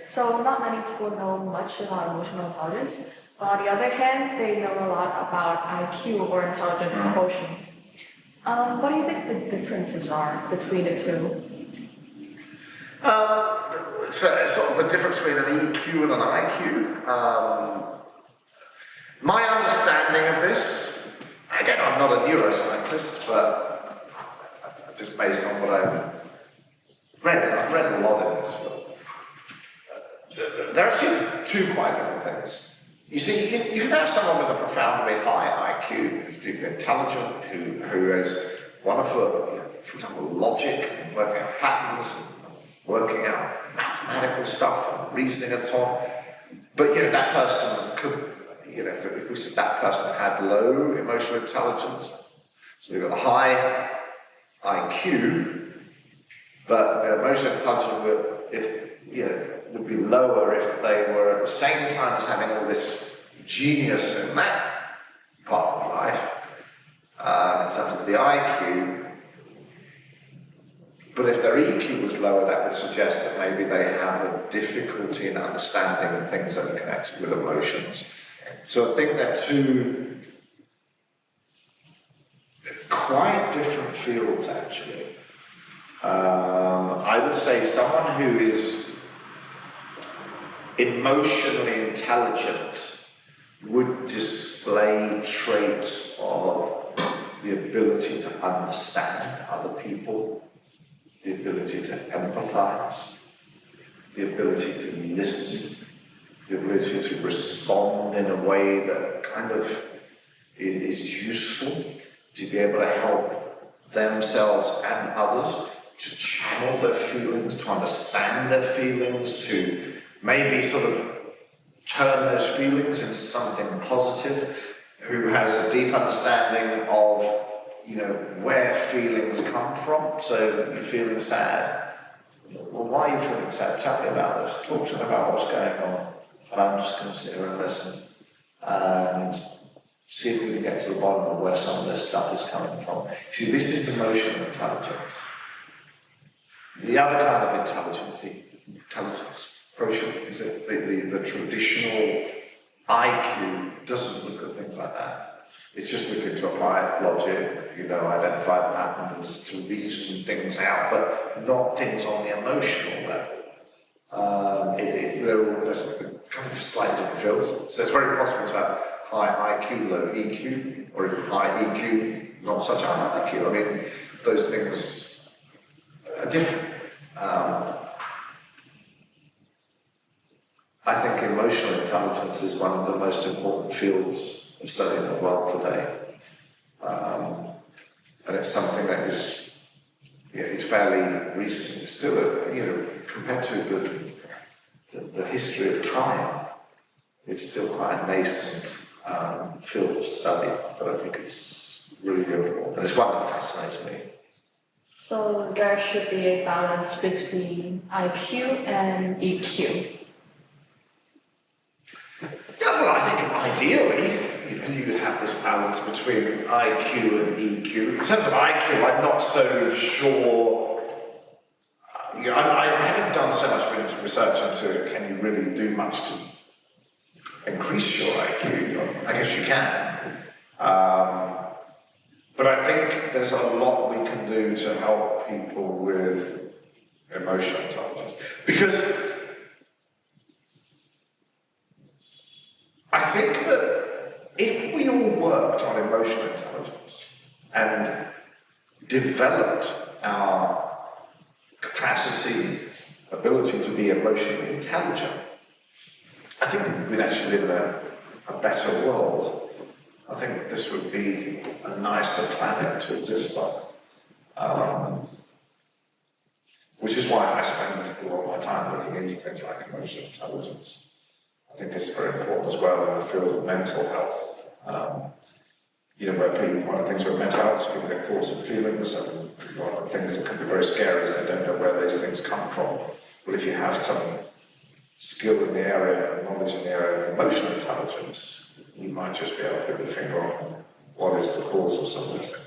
So not many people know much about emotional intelligence. But on the other hand, they know a lot about IQ or intelligent quotients. What do you think the differences are between the two? So sort of the difference between an EQ and an IQ. My understanding of this, again, I'm not a neuroscientist, but just based on what I've read, and I've read a lot in this, but there are two quite different things. You see, you can have someone with a profoundly high IQ, who's deeply intelligent, who has wonderful, for example, logic, and working out patterns, and working out mathematical stuff, and reasoning and so on. But that person could, if we said that person had low emotional intelligence, so they've got a high IQ, but their emotional intelligence would be lower if they were at the same time as having all this genius in that part of life, in terms of the IQ. But if their EQ was lower, that would suggest that maybe they have a difficulty in understanding things that are connected with emotions. So I think they're two quite different fields, actually. I would say someone who is emotionally intelligent would display traits of the ability to understand other people, the ability to empathize, the ability to listen, the ability to respond in a way that kind of is useful, to be able to help themselves and others to channel their feelings, to understand their feelings, to maybe sort of turn those feelings into something positive, who has a deep understanding of, where feelings come from. So you're feeling sad. Well, why are you feeling sad? Tell me about this. Talk to me about what's going on. And I'm just going to sit here and listen and see if we can get to the bottom of where some of this stuff is coming from. See, this is emotional intelligence. The other kind of intelligence quotient, is it the traditional IQ doesn't look at things like that. It's just looking to apply logic, identify patterns, to reason things out, but not things on the emotional level. There's kind of slightly different fields. So it's very possible to have high IQ, low EQ, or even high EQ, not such a high IQ. I mean, those things are different. I think emotional intelligence is one of the most important fields of study in the world today. And it's something that is fairly recent. It's still, compared to the history of time, it's still quite a nascent field of study, but I think it's really important. And it's one that fascinates me. So there should be a balance between IQ and EQ. Yeah, well, I think ideally you would have this balance between IQ and EQ. In terms of IQ, I'm not so sure. I haven't done so much research into it. Can you really do much to increase your IQ? I guess you can. But I think there's a lot we can do to help people with emotional intelligence. Because I think that if we all worked on emotional intelligence and developed our capacity, ability to be emotionally intelligent, I think we'd actually live in a better world. I think this would be a nicer planet to exist on. Which is why I spend a lot of my time looking into things like emotional intelligence. I think it's very important as well in the field of mental health. One of the things with mental health is people get thoughts and feelings, and one of the things that can be very scary is they don't know where those things come from. But if you have some skill in the area, knowledge in the area of emotional intelligence, you might just be able to put your finger on what is the cause of some of these things.